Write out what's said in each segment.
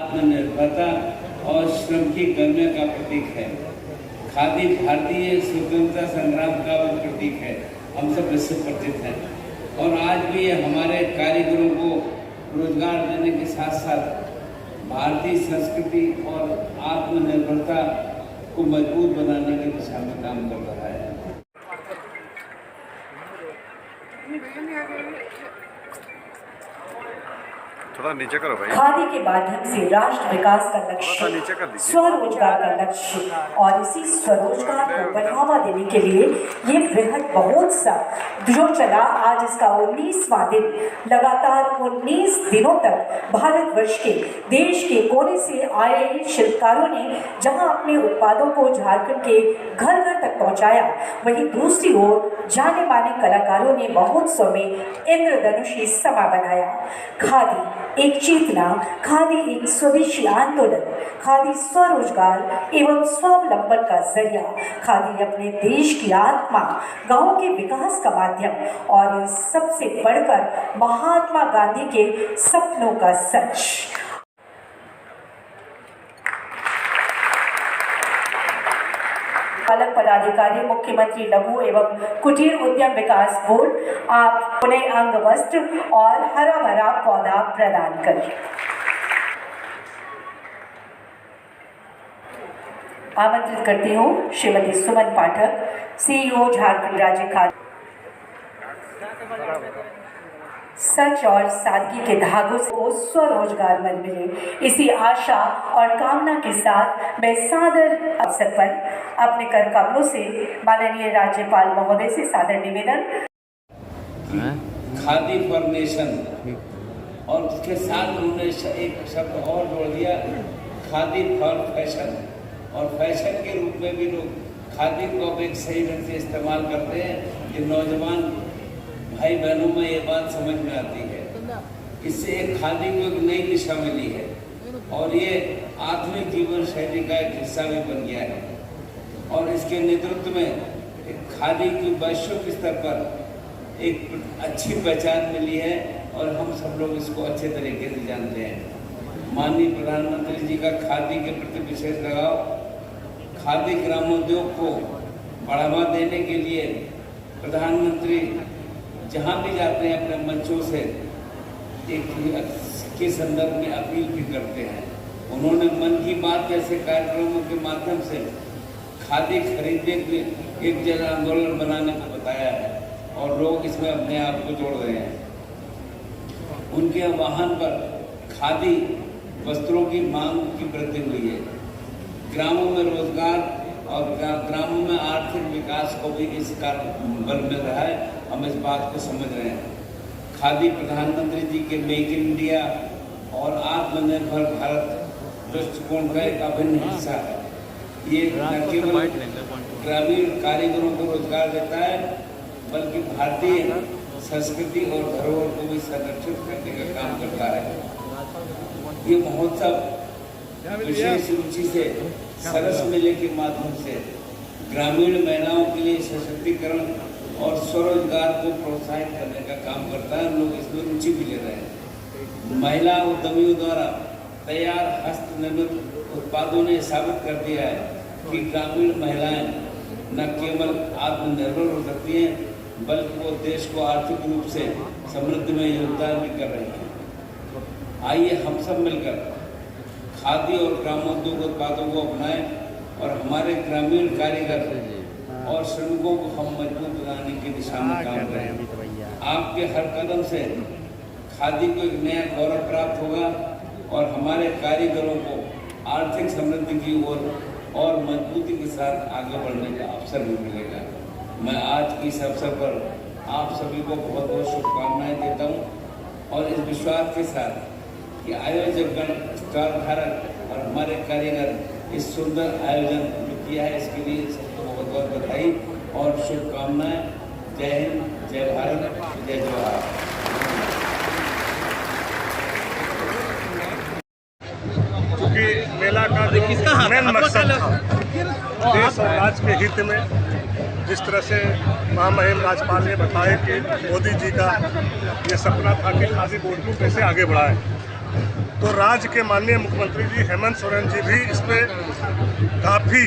आत्मनिर्भरता और श्रम की गम्य का प्रतीक है। खादी भारतीय स्वतंत्रता संग्राम का भी प्रतीक है, हम सब इससे परिचित हैं। और आज भी ये हमारे कारीगरों को रोजगार देने के साथ साथ भारतीय संस्कृति और आत्मनिर्भरता को मजबूत बनाने की दिशा में काम कर रहा है। थोड़ा नीचे करो भाई। खादी के माध्यम से राष्ट्र विकास का लक्ष्य, स्वरोजगार का लक्ष्य और इसी स्वरोजगार को बढ़ावा देने के लिए ये बृहद महोत्सव जो चला, आज इसका 19वां दिन, लगातार 19 दिनों तक भारतवर्ष के देश के कोने से आए शिल्पकारों ने जहां अपने उत्पादों को झारखंड के घर घर तक पहुंचाया, वहीं दूसरी ओर जाने माने कलाकारों ने महोत्सव में इंद्रधनुषी समा बनाया। खादी एक चेतना, खादी एक स्वदेशी आंदोलन, खादी स्वरोजगार एवं स्वावलंबन का जरिया, खादी अपने देश की आत्मा, गांवों के विकास का माध्यम और इन सबसे बढ़कर महात्मा गांधी के सपनों का सच। पालक पदाधिकारी, मुख्यमंत्री लघु एवं कुटीर उद्यम विकास बोर्ड, आप उन्हें अंग वस्त्र और हरा भरा पौधा प्रदान करें। आमंत्रित करती हूँ श्रीमती सुमन पाठक, सीईओ झारखंड राज्य खादी। सच और सादगी के धागों को स्वरोजगार बन मिले, इसी आशा और कामना के साथ मैं सादर अवसर पर अपने कर कमलों से माननीय राज्यपाल महोदय से सादर निवेदन। खादी फॉर नेशन, और उसके साथ उन्होंने एक शब्द और जोड़ दिया, खादी फॉर फैशन। और फैशन के रूप में भी लोग खादी को अब एक सही ढंग से इस्तेमाल करते हैं कि नौजवान भाई बहनों में ये बात समझ में आती है। इससे एक खादी को एक नई दिशा मिली है और ये आधुनिक जीवन शैली का एक हिस्सा भी बन गया है। और इसके नेतृत्व में एक खादी की वैश्विक स्तर पर एक अच्छी पहचान मिली है और हम सब लोग इसको अच्छे तरीके से जानते हैं। माननीय प्रधानमंत्री जी का खादी के प्रति विशेष लगाव, खादी ग्रामोद्योग को बढ़ावा देने के लिए प्रधानमंत्री जहाँ भी जाते हैं अपने मंचों से एक के संदर्भ में अपील भी करते हैं। उन्होंने मन की बात जैसे कार्यक्रमों के माध्यम से खादी खरीदने के एक जन आंदोलन बनाने को बताया है और लोग इसमें अपने आप को जोड़ रहे हैं। उनके आह्वान पर खादी वस्त्रों की मांग की वृद्धि हुई है। ग्रामों में रोजगार और ग्रामों में आर्थिक विकास को भी इस कार्य बल मिल रहा है, हम इस बात को समझ रहे हैं। खादी प्रधानमंत्री जी के मेक इन इंडिया और आत्मनिर्भर भारत दृष्टिकोण का एक अभिन्न हिस्सा है। ये न केवल ग्रामीण कारीगरों को रोजगार देता है, बल्कि भारतीय संस्कृति और धरोहर को भी संरक्षित करने का काम करता है। ये महोत्सव विशेष रुचि से सरस मेले के माध्यम से ग्रामीण महिलाओं के लिए सशक्तिकरण और स्वरोजगार को प्रोत्साहित करने का काम करता है। लोग इसमें रुचि भी ले रहे हैं। महिला उद्यमियों द्वारा तैयार हस्तनिर्मित उत्पादों ने साबित कर दिया है कि ग्रामीण महिलाएं न केवल आत्मनिर्भर हो सकती हैं, बल्कि वो देश को आर्थिक रूप से समृद्धि में योगदान भी कर रही हैं। आइए हम सब मिलकर खादी और ग्रामोद्योग उत्पादों को अपनाएं और हमारे ग्रामीण कारीगर और श्रमिकों को हम मजबूत बनाने की दिशा में काम करें। आपके हर कदम से खादी को एक नया गौरव प्राप्त होगा और हमारे कारीगरों को आर्थिक समृद्धि की ओर और मजबूती के साथ आगे बढ़ने का अवसर भी मिलेगा। मैं आज की इस अवसर पर आप सभी को बहुत बहुत शुभकामनाएं देता हूँ और इस विश्वास के साथ कि आयोजकगण, स्टॉल धारक और हमारे कारीगर इस सुंदर आयोजन जो किया है, इसके लिए सबको बहुत बहुत बधाई और शुभकामनाएं। जय हिंद, जय भारत, जय जवाहर। क्योंकि मेला का जो मेन मकसद था देश और राज्य के हित में, जिस तरह से महामहिम राज्यपाल ने बताया कि मोदी जी का ये सपना था कि खादी बोर्ड को कैसे आगे बढ़ाएं, तो राज्य के माननीय मुख्यमंत्री जी हेमंत सोरेन जी भी इस पे काफ़ी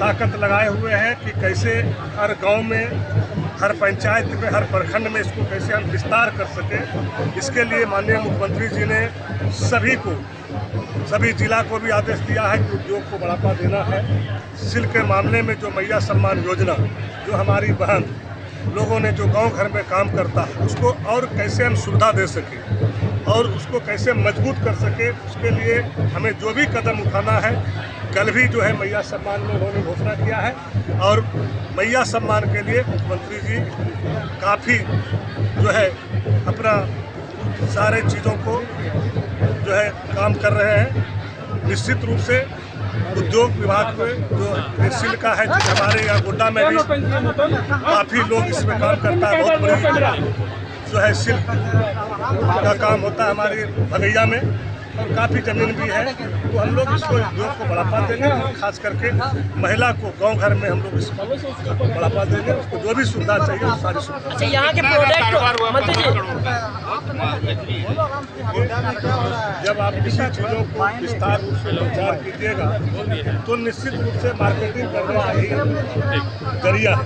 ताकत लगाए हुए हैं कि कैसे हर गांव में, हर पंचायत में, हर प्रखंड में इसको कैसे हम विस्तार कर सकें। इसके लिए माननीय मुख्यमंत्री जी ने सभी जिला को भी आदेश दिया है कि उद्योग को बढ़ावा देना है। सिल्क के मामले में जो मैया सम्मान योजना, जो हमारी बहन लोगों ने जो गांव घर में काम करता है, उसको और कैसे हम सुविधा दे सकें और उसको कैसे मजबूत कर सके, उसके लिए हमें जो भी कदम उठाना है। कल भी जो है मैया सम्मान में उन्होंने घोषणा किया है और मैया सम्मान के लिए मुख्यमंत्री जी काफ़ी जो है अपना सारे चीज़ों को जो है काम कर रहे हैं। निश्चित रूप से उद्योग विभाग में जो सिल्क का है, हमारे यहाँ गोड्डा में भी काफ़ी लोग इसमें काम करता है। बहुत बड़ी जो है सिल्क का काम होता है हमारे भगैया में और काफ़ी ज़मीन भी है। तो हम लोग इसको उद्योग को बढ़ावा देंगे और खास करके महिला को गांव घर में हम लोग इसको बढ़ावा देंगे। उसको जो भी सुविधा चाहिए वो सारी सुविधा। अच्छा, यहाँ के प्रोडक्ट मंत्री जब आप किसी चीज़ों को विस्तार रूप से प्रचार कीजिएगा तो निश्चित रूप से मार्केटिंग करने का ही जरिया है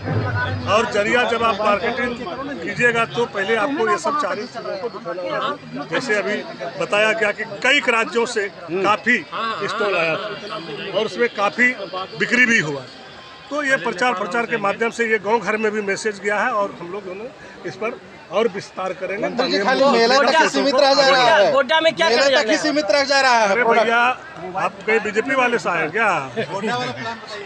और जरिया जब आप मार्केटिंग कीजिएगा तो पहले आपको ये सब सारी चीज़ों को दिखाना होगा। जैसे अभी बताया गया कि कई राज्यों से काफ़ी स्टॉल आया था और उसमें काफ़ी बिक्री भी हुआ। तो ये प्रचार के माध्यम से ये गांव घर में भी मैसेज गया है और हम लोग इस पर और विस्तार करेंगे। खाली मेले तक ही सीमित रह जा रहा है। गोड्डा में क्या मेले तक ही सीमित रह जा रहा है। अरे भैया, आप कहीं बीजेपी वाले से आए क्या?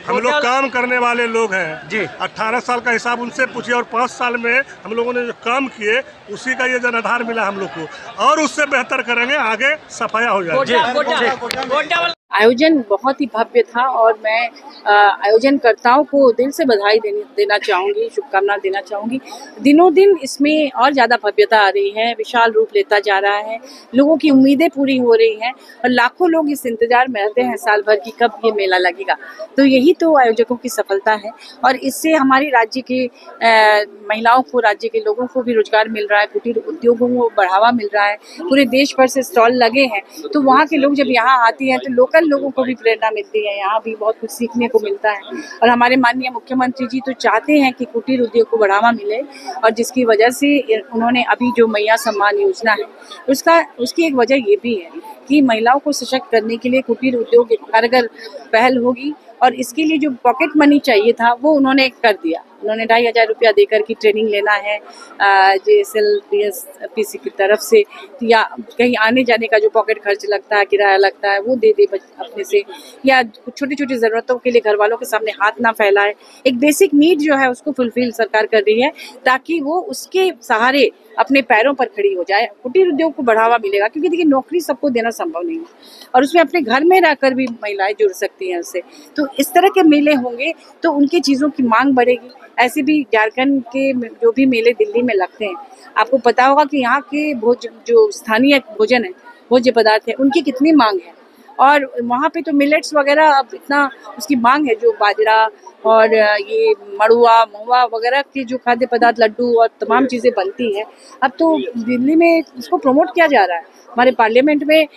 हम लोग काम करने वाले लोग हैं जी। 18 साल का हिसाब उनसे पूछिए और 5 साल में हम लोगों ने जो काम किए उसी का ये जनाधार मिला हम लोग को और उससे बेहतर करेंगे, आगे सफाया हो जाएगा। आयोजन बहुत ही भव्य था और मैं आयोजनकर्ताओं को दिल से बधाई देना चाहूँगी, शुभकामना देना चाहूँगी। दिनों दिन इसमें और ज़्यादा भव्यता आ रही है, विशाल रूप लेता जा रहा है, लोगों की उम्मीदें पूरी हो रही हैं और लाखों लोग इस इंतजार में रहते हैं साल भर की कब ये मेला लगेगा। तो यही तो आयोजकों की सफलता है और इससे हमारे राज्य के महिलाओं को, राज्य के लोगों को भी रोजगार मिल रहा है, कुटीर उद्योगों को बढ़ावा मिल रहा है। पूरे देश भर से स्टॉल लगे हैं तो वहाँ के लोग जब यहाँ आती हैं तो लोकल लोगों को भी प्रेरणा मिलती है, यहाँ भी बहुत कुछ सीखने को मिलता है। और हमारे माननीय मुख्यमंत्री जी तो चाहते हैं कि कुटीर उद्योग को बढ़ावा मिले और जिसकी वजह से उन्होंने अभी जो मैया सम्मान योजना है उसकी एक वजह ये भी है कि महिलाओं को सशक्त करने के लिए कुटीर उद्योग एक कारगर पहल होगी और इसके लिए जो पॉकेट मनी चाहिए था वो उन्होंने कर दिया। उन्होंने 2,500 रुपया देकर की ट्रेनिंग लेना है JSLPC की तरफ से, या कहीं आने जाने का जो पॉकेट खर्च लगता है, किराया लगता है, वो दे दे अपने से, या छोटी छोटी ज़रूरतों के लिए घर वालों के सामने हाथ ना फैलाए। एक बेसिक नीड जो है उसको फुलफिल सरकार कर रही है ताकि वो उसके सहारे अपने पैरों पर खड़ी हो जाए। कुटीर उद्योग को बढ़ावा मिलेगा क्योंकि देखिए नौकरी सबको देना संभव नहीं है और उसमें अपने घर में रहकर भी महिलाएं जुड़ सकती हैं उससे। तो इस तरह के मेले होंगे तो उनकी चीज़ों की मांग बढ़ेगी। ऐसे भी झारखंड के जो भी मेले दिल्ली में लगते हैं, आपको पता होगा कि यहाँ के जो स्थानीय भोजन है, भोज्य पदार्थ है, उनकी कितनी मांग है और वहाँ पे तो मिलेट्स वगैरह अब इतना उसकी मांग है, जो बाजरा और ये मड़ुआ महुआ वगैरह के जो खाद्य पदार्थ, लड्डू और तमाम चीज़ें बनती हैं, अब तो दिल्ली में इसको प्रमोट किया जा रहा है। हमारे पार्लियामेंट में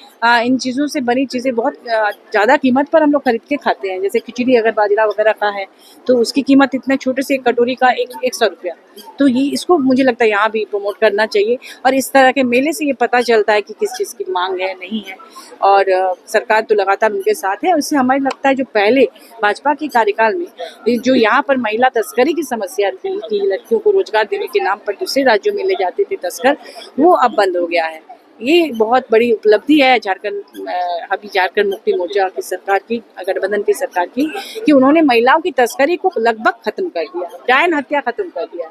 इन चीज़ों से बनी चीज़ें बहुत ज़्यादा कीमत पर हम लोग खरीद के खाते हैं। जैसे खिचड़ी अगर बाजरा वगैरह का है तो उसकी कीमत इतने छोटे से एक कटोरी का 100 रुपया। तो ये इसको मुझे लगता है यहाँ भी प्रमोट करना चाहिए और इस तरह के मेले से ये पता चलता है कि किस चीज़ की मांग है, नहीं है। और सरकार तो लगातार उनके साथ है। उससे हमें लगता है जो पहले भाजपा के कार्यकाल में जो यहाँ पर महिला तस्करी की समस्या थी कि लड़कियों को रोजगार देने के नाम पर दूसरे राज्यों में ले जाते थे तस्कर, वो अब बंद हो गया है। ये बहुत बड़ी उपलब्धि है झारखंड मुक्ति मोर्चा की सरकार की, गठबंधन की सरकार की, कि उन्होंने महिलाओं की तस्करी को लगभग खत्म कर दिया, डायन हत्या खत्म कर दिया,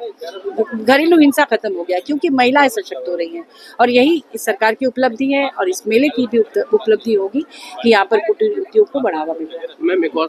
घरेलू हिंसा खत्म हो गया क्योंकि महिलाएं सशक्त हो रही हैं। और यही इस सरकार की उपलब्धि है और इस मेले की भी उपलब्धि होगी कि यहाँ पर कुटीर उद्योग को बढ़ावा मिल रहा है।